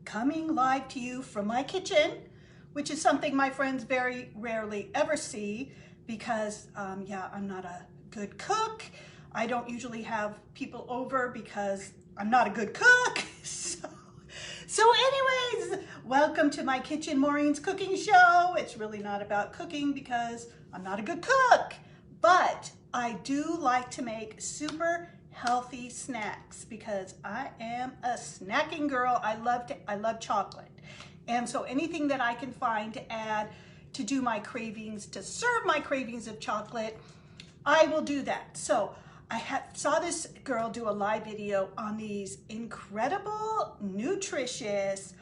coming live to you from my kitchen, which is something my friends very rarely ever see because, yeah, I'm not a good cook. I don't usually have people over because I'm not a good cook. So anyways, welcome to my kitchen, Maureen's cooking show. It's really not about cooking because I'm not a good cook, but I do like to make super healthy snacks because I am a snacking girl. I love chocolate. And so anything that I can find to add to do my cravings, to serve my cravings of chocolate, I will do that. So I saw this girl do a live video on these incredible, nutritious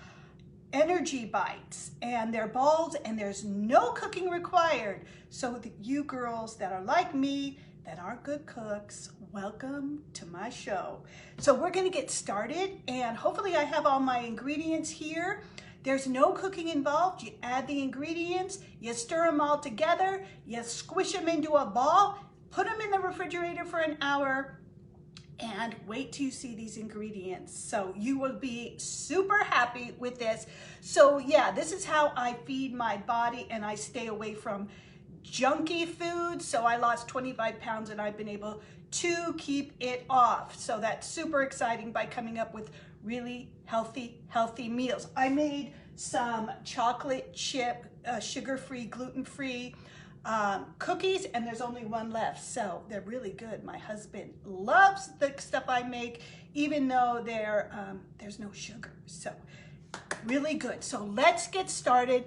energy bites, and they're balls, and there's no cooking required. So you girls that are like me, that aren't good cooks, welcome to my show. So we're gonna get started, and hopefully I have all my ingredients here. There's no cooking involved. You add the ingredients, you stir them all together, you squish them into a ball, put them in the refrigerator for an hour, and wait till you see these ingredients. So you will be super happy with this. So yeah, this is how I feed my body, and I stay away from junky food. So I lost 25 pounds and I've been able to keep it off. So that's super exciting by coming up with really healthy meals. I made some chocolate chip, sugar-free, gluten-free cookies, and there's only one left, so they're really good. My husband loves the stuff I make, even though there's no sugar, so really good. So let's get started.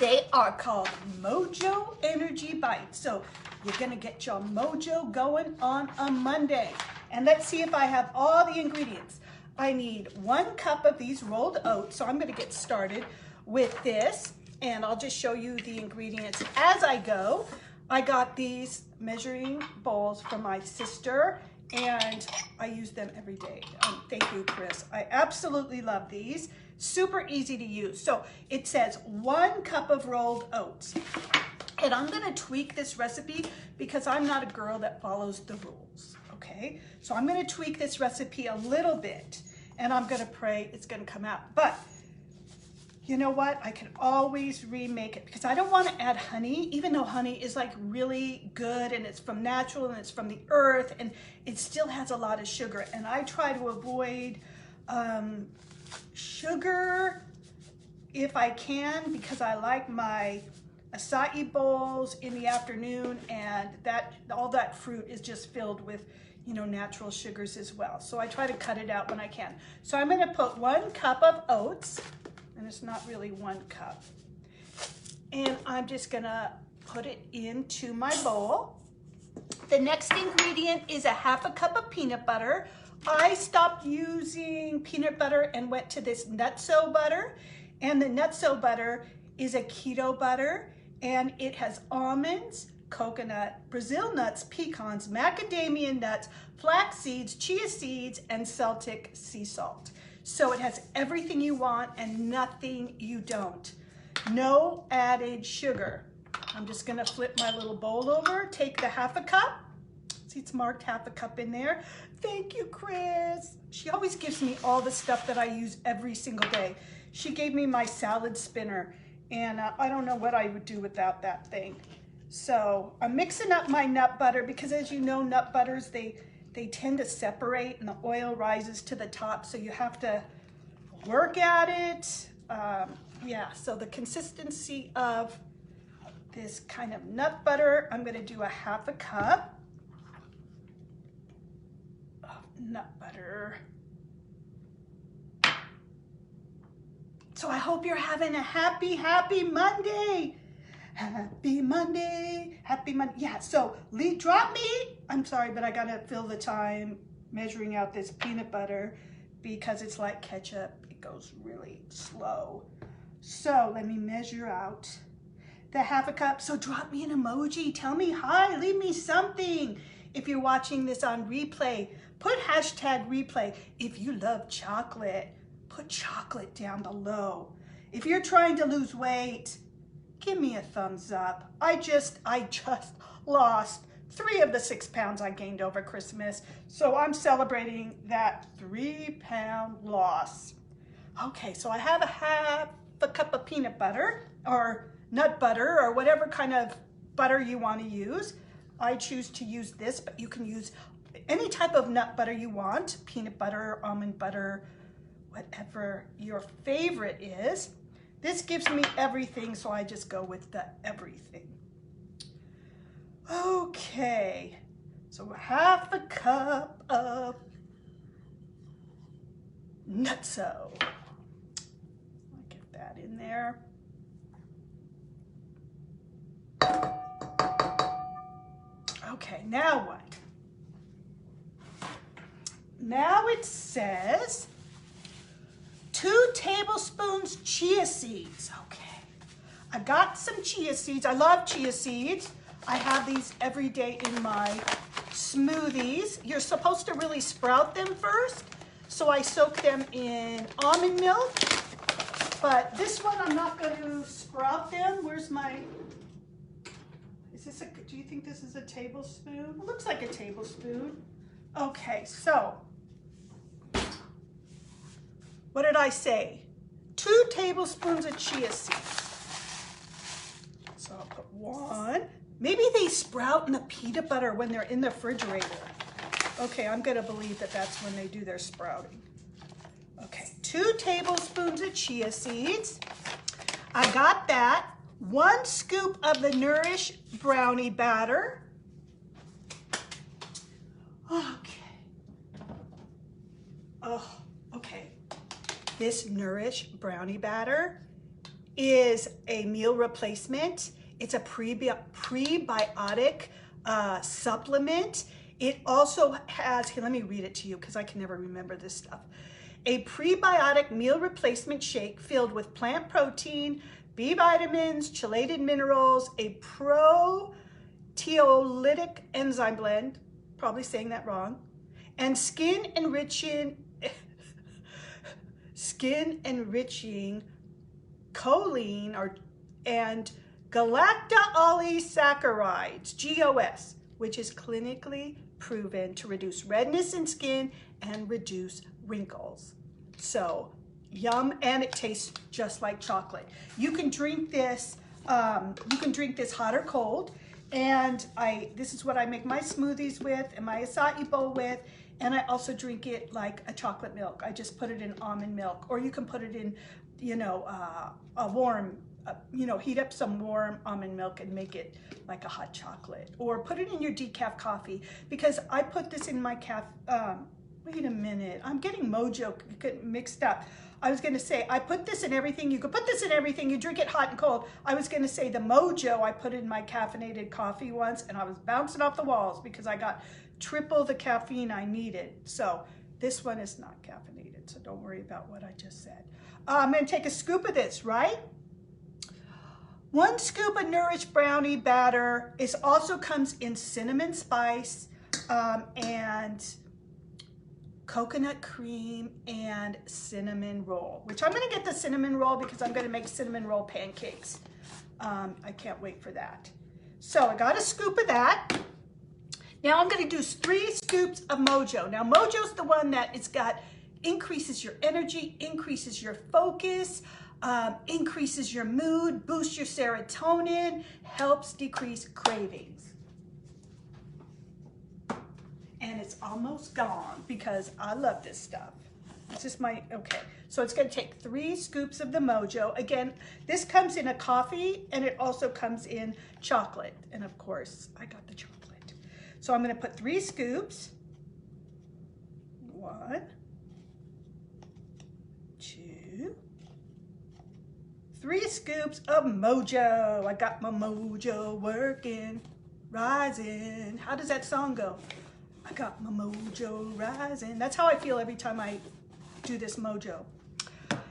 They are called Mojo Energy Bites, so you're gonna get your mojo going on a Monday. And let's see if I have all the ingredients. I need 1 cup of these rolled oats, so I'm gonna get started with this. And I'll just show you the ingredients as I go. I got these measuring bowls from my sister, and I use them every day. Thank you, Chris. I absolutely love these. Super easy to use. So it says 1 cup of rolled oats. And I'm gonna tweak this recipe because I'm not a girl that follows the rules, okay? So I'm gonna tweak this recipe a little bit, and I'm gonna pray it's gonna come out. But you know what? I can always remake it because I don't want to add honey, even though honey is like really good and it's from natural and it's from the earth, and it still has a lot of sugar. And I try to avoid sugar if I can because I like my acai bowls in the afternoon, and all that fruit is just filled with, you know, natural sugars as well. So I try to cut it out when I can. So I'm going to put 1 cup of oats. And it's not really 1 cup. And I'm just gonna put it into my bowl. The next ingredient is a 1/2 cup of peanut butter. I stopped using peanut butter and went to this nutso butter. And the nutso butter is a keto butter, and it has almonds, coconut, Brazil nuts, pecans, macadamia nuts, flax seeds, chia seeds, and Celtic sea salt. So it has everything you want and nothing you don't. No added sugar. I'm just gonna flip my little bowl over, take the 1/2 cup. See, it's marked 1/2 cup in there. Thank you, Chris. She always gives me all the stuff that I use every single day. She gave me my salad spinner, and I don't know what I would do without that thing. So I'm mixing up my nut butter because, as you know, nut butters, they tend to separate and the oil rises to the top, so you have to work at it. Yeah, so the consistency of this kind of nut butter, I'm gonna do a 1/2 cup of nut butter. So I hope you're having a happy Monday. Happy Monday, happy Monday. Yeah, so drop me. I'm sorry, but I gotta fill the time measuring out this peanut butter because it's like ketchup. It goes really slow. So let me measure out the 1/2 cup. So drop me an emoji. Tell me hi, leave me something. If you're watching this on replay, put #replay. If you love chocolate, put chocolate down below. If you're trying to lose weight, give me a thumbs up. I just lost 3 of the 6 pounds I gained over Christmas. So I'm celebrating that 3-pound loss. Okay, so I have half a cup of peanut butter or nut butter or whatever kind of butter you want to use. I choose to use this, but you can use any type of nut butter you want, peanut butter, almond butter, whatever your favorite is. This gives me everything, so I just go with the everything. Okay, so half a cup of nutso. I'll get that in there. Okay, now what? Now it says 2 tablespoons chia seeds. Okay, I got some chia seeds. I love chia seeds. I have these every day in my smoothies. You're supposed to really sprout them first. So I soak them in almond milk, but this one I'm not going to sprout them. Where's my, do you think this is a tablespoon? It looks like a tablespoon. Okay, so what did I say? 2 tablespoons of chia seeds. So I'll put 1. Maybe they sprout in the peanut butter when they're in the refrigerator. Okay, I'm gonna believe that that's when they do their sprouting. Okay, 2 tablespoons of chia seeds. I got that. 1 scoop of the Nourish brownie batter. Okay. Oh, okay. This Nourish brownie batter is a meal replacement. It's a prebiotic supplement. It also has, here, let me read it to you because I can never remember this stuff. A prebiotic meal replacement shake filled with plant protein, B vitamins, chelated minerals, a proteolytic enzyme blend, probably saying that wrong, and skin enriching choline and galactolysaccharides, GOS, which is clinically proven to reduce redness in skin and reduce wrinkles. So yum, and it tastes just like chocolate. You can drink this hot or cold, and this is what I make my smoothies with and my acai bowl with, and I also drink it like a chocolate milk. I just put it in almond milk, or you can put it in, a warm, heat up some warm almond milk and make it like a hot chocolate, or put it in your decaf coffee, because I put this in my wait a minute, I'm getting mojo mixed up. I was gonna say, I put this in everything. You could put this in everything. You drink it hot and cold. I was gonna say the mojo, I put in my caffeinated coffee once, and I was bouncing off the walls because I got triple the caffeine I needed. So this one is not caffeinated, so don't worry about what I just said. I'm gonna take a scoop of this, right? 1 scoop of Nourish brownie batter. It also comes in cinnamon spice and coconut cream and cinnamon roll, which I'm gonna get the cinnamon roll because I'm gonna make cinnamon roll pancakes. I can't wait for that. So I got a scoop of that. Now I'm gonna do 3 scoops of Mojo. Now Mojo's the one that increases your energy, increases your focus, increases your mood, boosts your serotonin, helps decrease cravings. And it's almost gone because I love this stuff. It's just okay. So it's gonna take 3 scoops of the Mojo. Again, this comes in a coffee and it also comes in chocolate. And of course, I got the chocolate. So I'm gonna put 3 scoops. 1, 2, 3 scoops of Mojo. I got my Mojo working, rising. How does that song go? I got my mojo rising. That's how I feel every time I do this Mojo.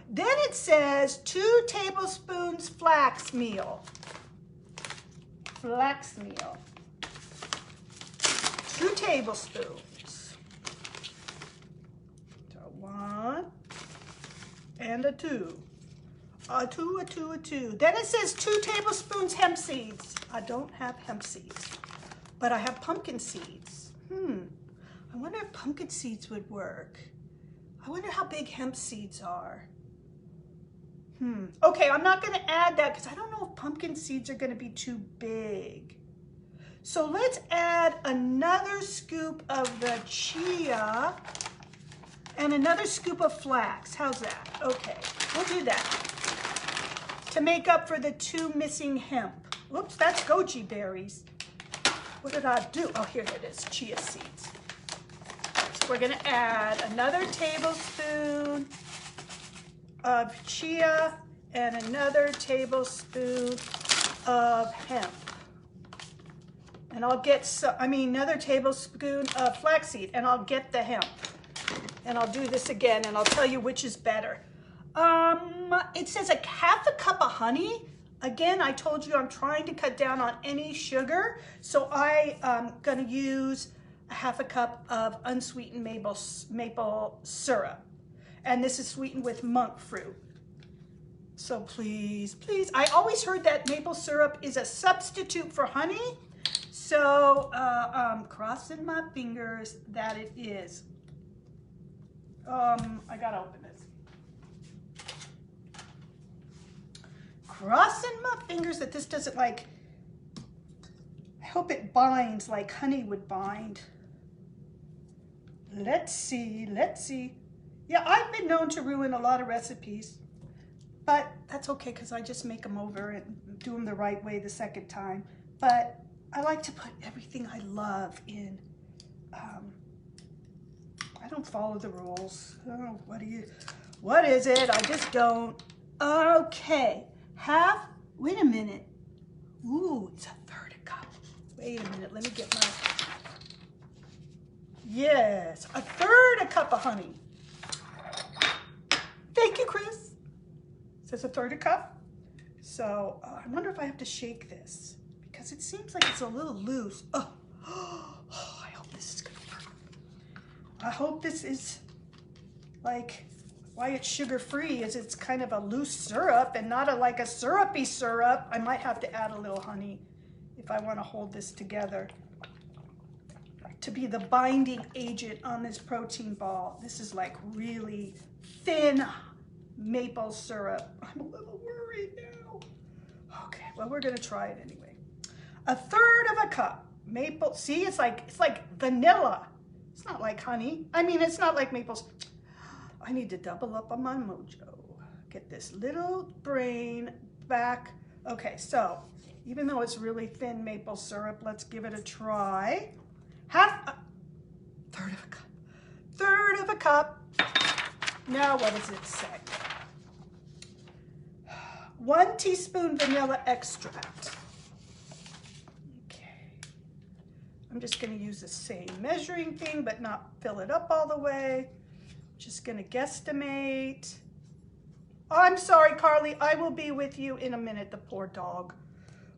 Then it says 2 tablespoons flax meal. Flax meal. 2 tablespoons. So 1 and a 2. A 2, a 2, a 2. Then it says 2 tablespoons hemp seeds. I don't have hemp seeds, but I have pumpkin seeds. I wonder if pumpkin seeds would work. I wonder how big hemp seeds are. Okay, I'm not gonna add that because I don't know if pumpkin seeds are gonna be too big. So let's add another scoop of the chia and another scoop of flax. How's that? Okay, we'll do that to make up for the 2 missing hemp. Whoops, that's goji berries. What did I do? Oh, here it is, chia seeds. So we're gonna add another tablespoon of chia and another tablespoon of hemp. And I'll get another tablespoon of flaxseed, and I'll get the hemp. And I'll do this again, and I'll tell you which is better. It says a half a cup of honey. Again, I told you I'm trying to cut down on any sugar, so I'm gonna use a half a cup of unsweetened maple syrup. And this is sweetened with monk fruit. So please, please, I always heard that maple syrup is a substitute for honey. So I'm crossing my fingers that it is. I gotta open this. Crossing my fingers that this doesn't I hope it binds like honey would bind. Let's see, let's see. Yeah, I've been known to ruin a lot of recipes, but that's okay because I just make them over and do them the right way the second time. But I like to put everything I love in. I don't follow the rules. Oh, what is it? I just don't. Okay, wait a minute. Ooh, it's 1/3 cup. Wait a minute, let me get my, yes, 1/3 cup of honey. Thank you, Chris. It says 1/3 cup. So I wonder if I have to shake this because it seems like it's a little loose. Oh, I hope this is gonna work. I hope this is why it's sugar-free is it's kind of a loose syrup and not like a syrupy syrup. I might have to add a little honey if I want to hold this together to be the binding agent on this protein ball. This is like really thin maple syrup. I'm a little worried now. Okay, well, we're gonna try it anyway. 1/3 cup maple. See, it's like vanilla. It's not like honey. I mean, it's not like maple. I need to double up on my mojo. Get this little brain back. Okay, so even though it's really thin maple syrup, let's give it a try. 1/3 cup. 1/3 cup. Now what does it say? 1 teaspoon vanilla extract. Okay. I'm just gonna use the same measuring thing, but not fill it up all the way. Just gonna guesstimate. Oh, I'm sorry, Carly. I will be with you in a minute, the poor dog.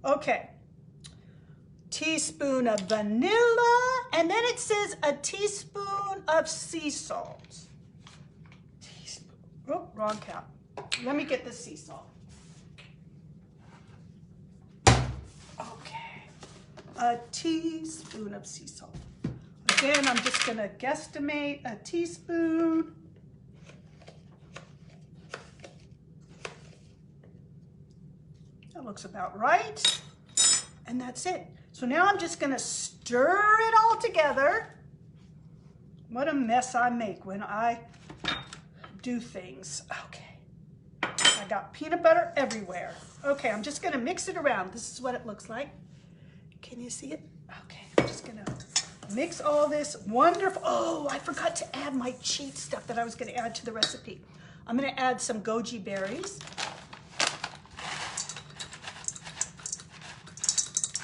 Okay. Teaspoon of vanilla, and then it says a teaspoon of sea salt. Teaspoon. Oh, wrong count. Let me get the sea salt. Okay. A teaspoon of sea salt. Again, I'm just gonna guesstimate a teaspoon. That looks about right. And that's it. So now I'm just gonna stir it all together. What a mess I make when I do things. Okay. I got peanut butter everywhere. Okay, I'm just gonna mix it around. This is what it looks like. Can you see it? Okay, I'm just gonna mix all this wonderful. Oh, I forgot to add my cheat stuff that I was going to add to the recipe. I'm going to add some goji berries.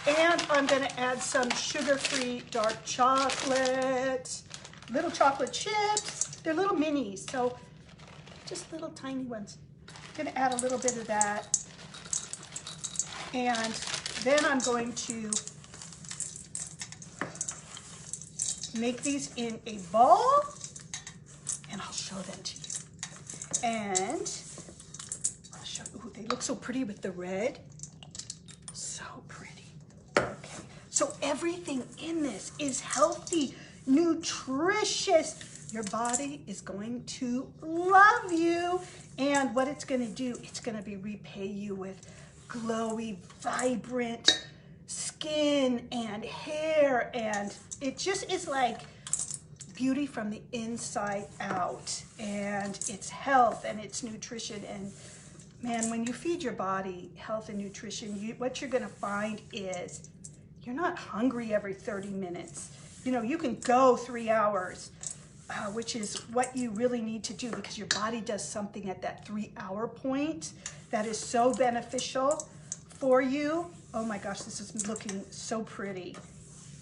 And I'm going to add some sugar-free dark chocolate. Little chocolate chips. They're little minis, so just little tiny ones. I'm going to add a little bit of that. And then I'm going to make these in a ball, and I'll show them to you. And I'll show you. Ooh, they look so pretty with the red. So pretty. Okay. So everything in this is healthy, nutritious. Your body is going to love you. And And what it's gonna do, it's gonna repay you with glowy, vibrant skin and hair, and it just is like beauty from the inside out, and it's health and it's nutrition. And man, when you feed your body health and nutrition, what you're gonna find is you're not hungry every 30 minutes. You know, you can go 3 hours, which is what you really need to do, because your body does something at that 3-hour point that is so beneficial for you. Oh my gosh, this is looking so pretty.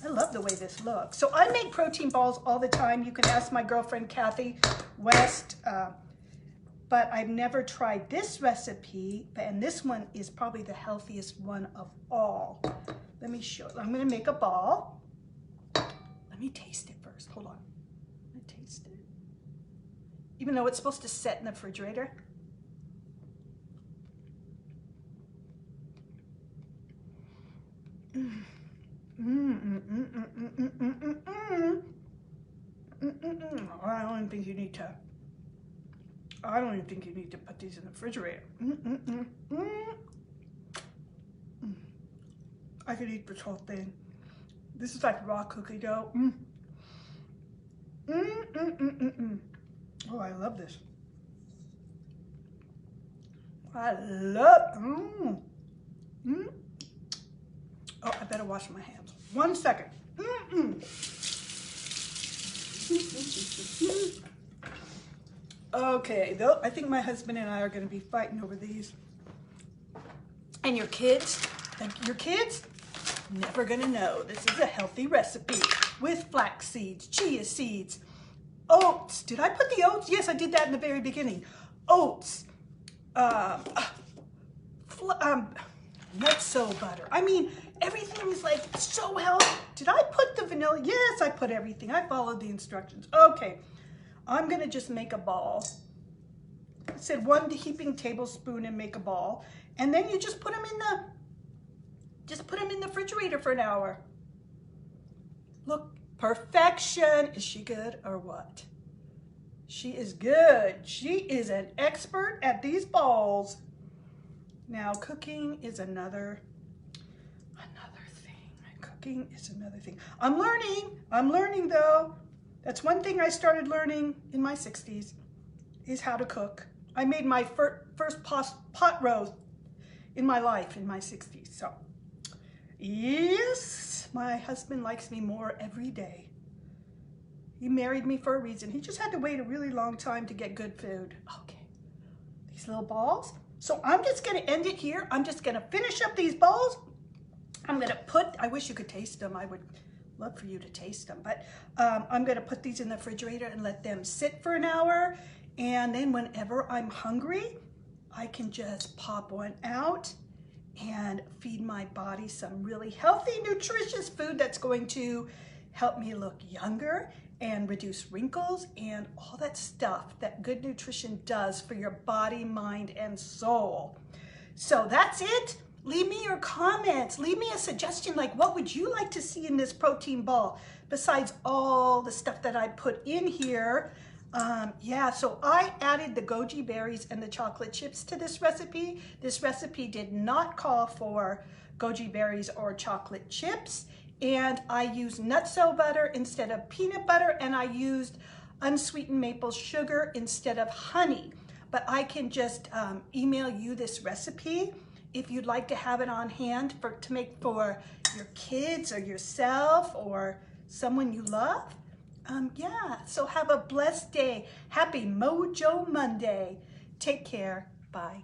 I love the way this looks. So I make protein balls all the time. You can ask my girlfriend, Kathy West, but I've never tried this recipe, and this one is probably the healthiest one of all. Let me show you. I'm gonna make a ball. Let me taste it first, hold on. Let me taste it. Even though it's supposed to set in the refrigerator. I don't even think you need to put these in the refrigerator. I could eat this whole thing. This is like raw cookie dough. Oh, I love this. I love. Oh, I better wash my hands. 1 second. Okay, though, I think my husband and I are going to be fighting over these. And your kids, never going to know. This is a healthy recipe with flax seeds, chia seeds, oats. Did I put the oats? Yes, I did that in the very beginning. Oats, xoxo butter. I mean, everything is like so healthy. Did I put the vanilla? Yes, I put everything. I followed the instructions. Okay, I'm gonna just make a ball. It said 1 heaping tablespoon and make a ball, and then you just put them in the refrigerator for an hour. Look, perfection. Is she good or what? She is good. She is an expert at these balls. Now, cooking is another thing. Cooking is another thing. I'm learning though. That's one thing I started learning in my 60s, is how to cook. I made my first pot roast in my life in my 60s. So, yes, my husband likes me more every day. He married me for a reason. He just had to wait a really long time to get good food. Okay, these little balls. So I'm just gonna end it here. I'm just gonna finish up these balls. I'm gonna I wish you could taste them. I would love for you to taste them, but I'm gonna put these in the refrigerator and let them sit for an hour. And then whenever I'm hungry, I can just pop one out and feed my body some really healthy, nutritious food that's going to help me look younger and reduce wrinkles and all that stuff that good nutrition does for your body, mind, and soul. So that's it. Leave me your comments. Leave me a suggestion, like what would you like to see in this protein ball besides all the stuff that I put in here. Yeah, so I added the goji berries and the chocolate chips to this recipe. This recipe did not call for goji berries or chocolate chips. And I used nutso butter instead of peanut butter, and I used unsweetened maple sugar instead of honey. But I can just email you this recipe if you'd like to have it on hand to make for your kids or yourself or someone you love. Yeah, so have a blessed day. Happy Mojo Monday. Take care. Bye.